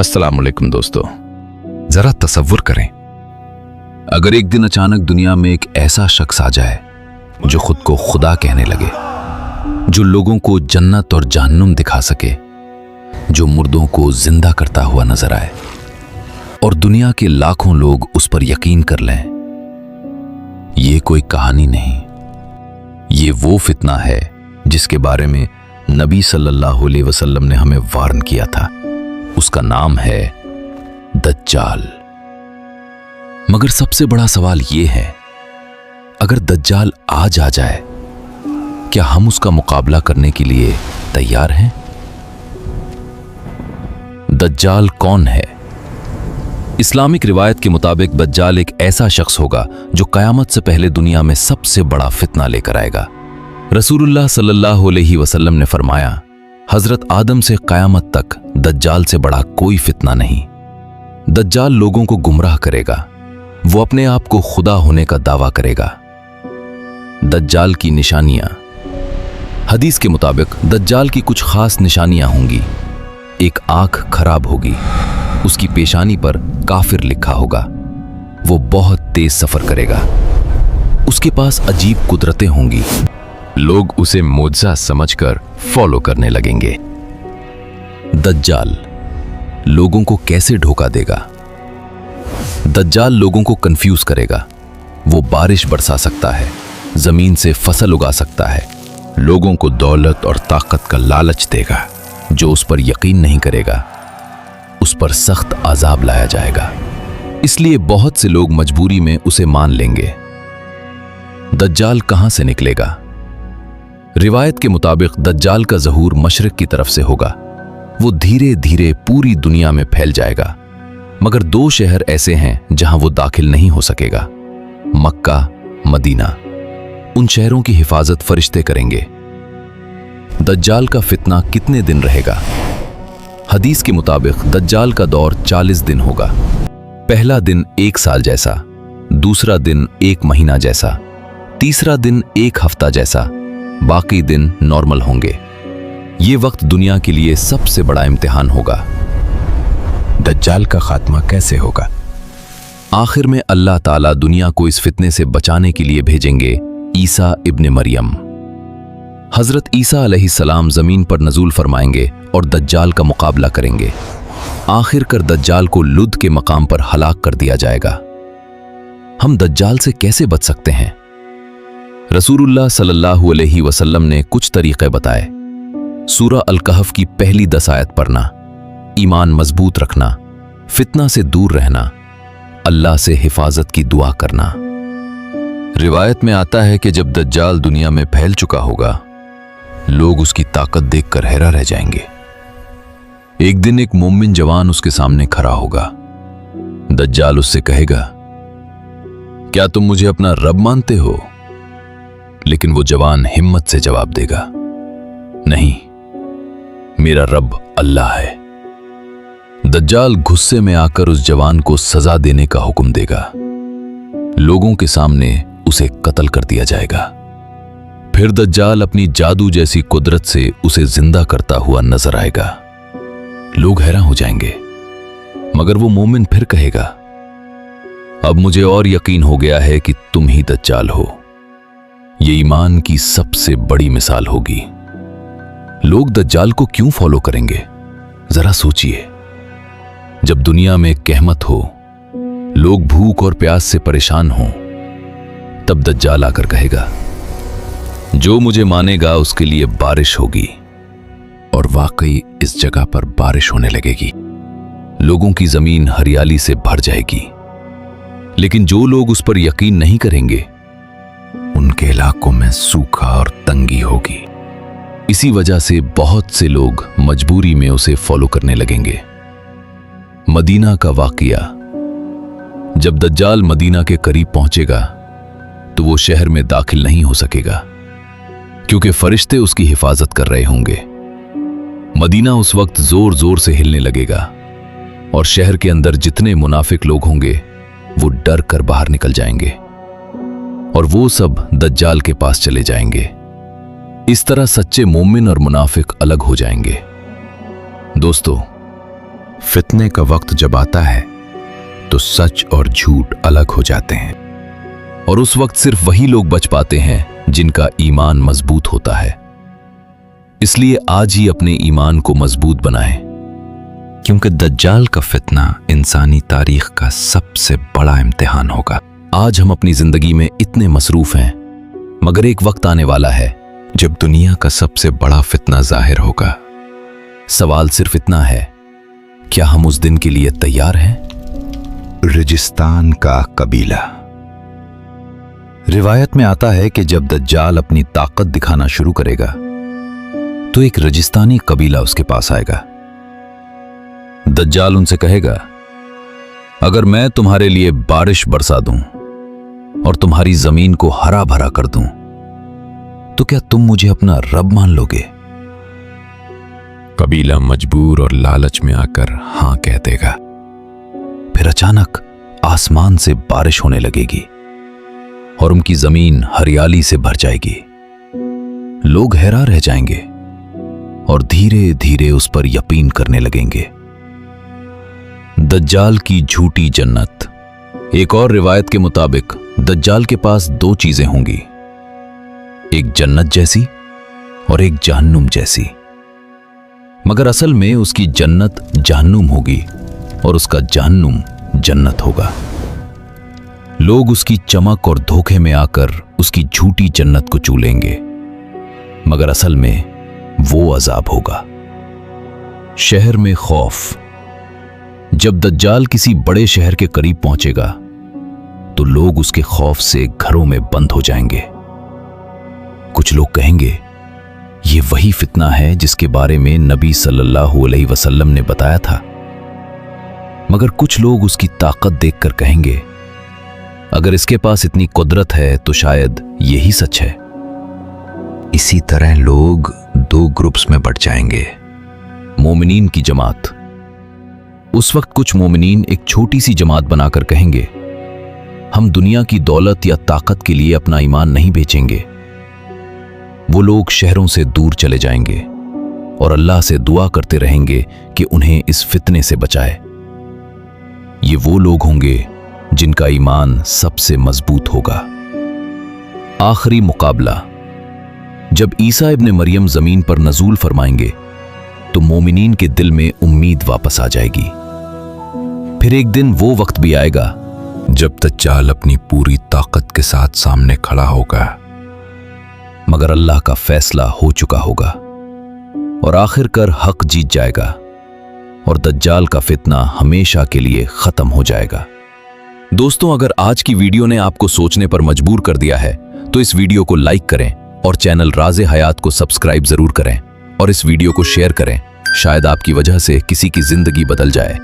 अस्सलाम वालेकुम दोस्तों, जरा तसव्वुर करें, अगर एक दिन अचानक दुनिया में एक ऐसा शख्स आ जाए जो खुद को खुदा कहने लगे, जो लोगों को जन्नत और जहन्नुम दिखा सके, जो मुर्दों को जिंदा करता हुआ नजर आए और दुनिया के लाखों लोग उस पर यकीन कर लें। ये कोई कहानी नहीं, ये वो फितना है जिसके बारे में नबी सल्लल्लाहु अलैहि वसल्लम ने हमें वार्न किया था। उसका नाम है दज्जाल। मगर सबसे बड़ा सवाल ये है, अगर दज्जाल आज आ जाए, क्या हम उसका मुकाबला करने के लिए तैयार हैं? दज्जाल कौन है? इस्लामिक रिवायत के मुताबिक दज्जाल एक ऐसा शख्स होगा जो कयामत से पहले दुनिया में सबसे बड़ा फितना लेकर आएगा। रसूलुल्लाह सल्लल्लाहु अलैहि वसल्लम ने फरमाया, हजरत आदम से कयामत तक दज्जाल से बड़ा कोई फितना नहीं। दज्जाल लोगों को गुमराह करेगा, वो अपने आप को खुदा होने का दावा करेगा। दज्जाल की निशानियां। हदीस के मुताबिक दज्जाल की कुछ खास निशानियां होंगी। एक आंख खराब होगी, उसकी पेशानी पर काफिर लिखा होगा, वो बहुत तेज सफर करेगा, उसके पास अजीब कुदरतें होंगी, लोग उसे मोज़ा समझकर फॉलो करने लगेंगे। दज्जाल लोगों को कैसे धोखा देगा? दज्जाल लोगों को कंफ्यूज करेगा। वो बारिश बरसा सकता है, जमीन से फसल उगा सकता है, लोगों को दौलत और ताकत का लालच देगा। जो उस पर यकीन नहीं करेगा, उस पर सख्त अजाब लाया जाएगा। इसलिए बहुत से लोग मजबूरी में उसे मान लेंगे। दज्जाल कहां से निकलेगा? रिवायत के मुताबिक दज्जाल का ज़हूर मशरिक की तरफ से होगा। वो धीरे धीरे पूरी दुनिया में फैल जाएगा, मगर दो शहर ऐसे हैं जहां वो दाखिल नहीं हो सकेगा, मक्का, मदीना। उन शहरों की हिफाजत फरिश्ते करेंगे। दज्जाल का फितना कितने दिन रहेगा? हदीस के मुताबिक दज्जाल का दौर 40 दिन होगा। पहला दिन 1 साल जैसा, दूसरा दिन 1 महीना जैसा, तीसरा दिन 1 हफ्ता जैसा, बाकी दिन नॉर्मल होंगे। ये वक्त दुनिया के लिए सबसे बड़ा इम्तिहान होगा। दज्जाल का खात्मा कैसे होगा? आखिर में अल्लाह ताला दुनिया को इस फितने से बचाने के लिए भेजेंगे ईसा इब्ने मरियम। हजरत ईसा अलैहिस्सलाम जमीन पर नजूल फरमाएंगे और दज्जाल का मुकाबला करेंगे। आखिरकार दज्जाल को लुद के मकाम पर हलाक कर दिया जाएगा। हम दज्जाल से कैसे बच सकते हैं? रसूलुल्लाह सल्लल्लाहु अलैहि वसल्लम ने कुछ तरीके बताए। सूरा अल-कहफ की पहली 10 आयत पढ़ना, ईमान मजबूत रखना, फितना से दूर रहना, अल्लाह से हिफाजत की दुआ करना। रिवायत में आता है कि जब दज्जाल दुनिया में फैल चुका होगा, लोग उसकी ताकत देखकर हैरा रह जाएंगे। एक दिन एक मोमिन जवान उसके सामने खड़ा होगा। दज्जाल उससे कहेगा, क्या तुम मुझे अपना रब मानते हो? लेकिन वो जवान हिम्मत से जवाब देगा, नहीं, मेरा रब अल्लाह है। दज्जाल गुस्से में आकर उस जवान को सजा देने का हुक्म देगा। लोगों के सामने उसे कत्ल कर दिया जाएगा। फिर दज्जाल अपनी जादू जैसी कुदरत से उसे जिंदा करता हुआ नजर आएगा। लोग हैरान हो जाएंगे, मगर वो मोमिन फिर कहेगा, अब मुझे और यकीन हो गया है कि तुम ही दज्जाल हो। ये ईमान की सबसे बड़ी मिसाल होगी। लोग दज्जाल को क्यों फॉलो करेंगे? जरा सोचिए। जब दुनिया में कहमत हो, लोग भूख और प्यास से परेशान हों, तब दज्जाल आकर कहेगा, जो मुझे मानेगा उसके लिए बारिश होगी। और वाकई इस जगह पर बारिश होने लगेगी। लोगों की जमीन हरियाली से भर जाएगी। लेकिन जो लोग उस पर यकीन नहीं करेंगे, उनके इलाकों में सूखा और तंगी होगी। इसी वजह से बहुत से लोग मजबूरी में उसे फॉलो करने लगेंगे। मदीना का वाकया। जब दज्जाल मदीना के करीब पहुंचेगा, तो वो शहर में दाखिल नहीं हो सकेगा, क्योंकि फरिश्ते उसकी हिफाजत कर रहे होंगे। मदीना उस वक्त जोर जोर से हिलने लगेगा और शहर के अंदर जितने मुनाफिक लोग होंगे, वो डर कर बाहर निकल जाएंगे और वो सब दज्जाल के पास चले जाएंगे। इस तरह सच्चे मोमिन और मुनाफिक अलग हो जाएंगे। दोस्तों, फितने का वक्त जब आता है तो सच और झूठ अलग हो जाते हैं, और उस वक्त सिर्फ वही लोग बच पाते हैं जिनका ईमान मजबूत होता है। इसलिए आज ही अपने ईमान को मजबूत बनाएं, क्योंकि दज्जाल का फितना इंसानी तारीख का सबसे बड़ा इम्तिहान होगा। आज हम अपनी जिंदगी में इतने मसरूफ हैं, मगर एक वक्त आने वाला है जब दुनिया का सबसे बड़ा फितना जाहिर होगा। सवाल सिर्फ इतना है, क्या हम उस दिन के लिए तैयार हैं? रेगिस्तान का कबीला। रिवायत में आता है कि जब दज्जाल अपनी ताकत दिखाना शुरू करेगा तो एक रेगिस्तानी कबीला उसके पास आएगा। दज्जाल उनसे कहेगा, अगर मैं तुम्हारे लिए बारिश बरसा दूं और तुम्हारी जमीन को हरा भरा कर दूं तो क्या तुम मुझे अपना रब मान लोगे? कबीला मजबूर और लालच में आकर हां कह देगा। फिर अचानक आसमान से बारिश होने लगेगी और उनकी जमीन हरियाली से भर जाएगी। लोग हैरान रह जाएंगे और धीरे धीरे उस पर यकीन करने लगेंगे। दज्जाल की झूठी जन्नत। एक और रिवायत के मुताबिक दज्जाल के पास दो चीजें होंगी, एक जन्नत जैसी और एक जहन्नुम जैसी। मगर असल में उसकी जन्नत जहन्नुम होगी और उसका जहन्नुम जन्नत होगा। लोग उसकी चमक और धोखे में आकर उसकी झूठी जन्नत को चू लेंगे, मगर असल में वो अजाब होगा। शहर में खौफ। जब दज्जाल किसी बड़े शहर के करीब पहुंचेगा तो लोग उसके खौफ से घरों में बंद हो जाएंगे। कुछ लोग कहेंगे, ये वही फितना है जिसके बारे में नबी सल्लल्लाहु अलैहि वसल्लम ने बताया था। मगर कुछ लोग उसकी ताकत देखकर कहेंगे, अगर इसके पास इतनी कुदरत है तो शायद यही सच है। इसी तरह लोग दो ग्रुप्स में बट जाएंगे। मोमिनीन की जमात। उस वक्त कुछ मोमिनीन एक छोटी सी जमात बनाकर कहेंगे, हम दुनिया की दौलत या ताकत के लिए अपना ईमान नहीं बेचेंगे। वो लोग शहरों से दूर चले जाएंगे और अल्लाह से दुआ करते रहेंगे कि उन्हें इस फितने से बचाए। ये वो लोग होंगे जिनका ईमान सबसे मजबूत होगा। आखिरी मुकाबला। जब ईसा इब्न मरियम जमीन पर नजूल फरमाएंगे तो मोमिनीन के दिल में उम्मीद वापस आ जाएगी। फिर एक दिन वो वक्त भी आएगा जब दज्जाल अपनी पूरी ताकत के साथ सामने खड़ा होगा, मगर अल्लाह का फैसला हो चुका होगा और आखिरकार हक जीत जाएगा और दज्जाल का फितना हमेशा के लिए खत्म हो जाएगा। दोस्तों, अगर आज की वीडियो ने आपको सोचने पर मजबूर कर दिया है तो इस वीडियो को लाइक करें और चैनल राज़े हयात को सब्सक्राइब जरूर करें और इस वीडियो को शेयर करें। शायद आपकी वजह से किसी की जिंदगी बदल जाए।